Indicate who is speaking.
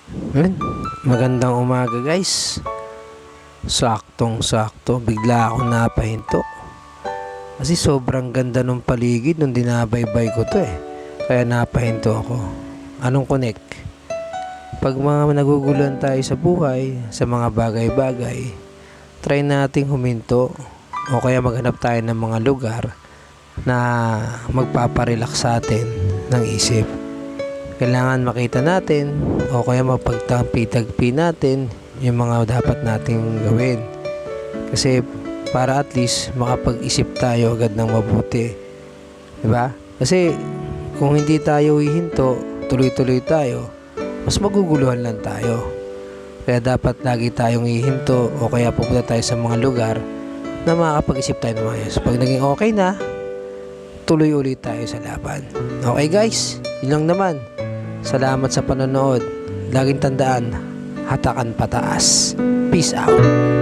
Speaker 1: Yun. Magandang umaga guys. Saktong sakto, bigla ako napahinto. Kasi sobrang ganda ng paligid nung dinabaybay ko to eh. Kaya napahinto ako. Anong connect? Pag mga naguguluhan tayo sa buhay, sa mga bagay-bagay, try nating huminto o kaya maghanap tayo ng mga lugar na magpaparelax sa atin ng isip. Kailangan makita natin o kaya mapagtagpi-tagpi natin yung mga dapat nating gawin. Kasi para at least makapag-isip tayo agad ng mabuti. Diba? Kasi kung hindi tayo hihinto, tuloy-tuloy tayo, mas maguguluhan lang tayo. Kaya dapat lagi tayong hihinto o kaya pupunta tayo sa mga lugar na makakapag-isip tayo ng maayos. Pag naging okay na, tuloy ulit tayo sa laban. Okay guys, yun lang naman. Salamat sa panonood. Laging tandaan, hatakan pataas. Peace out.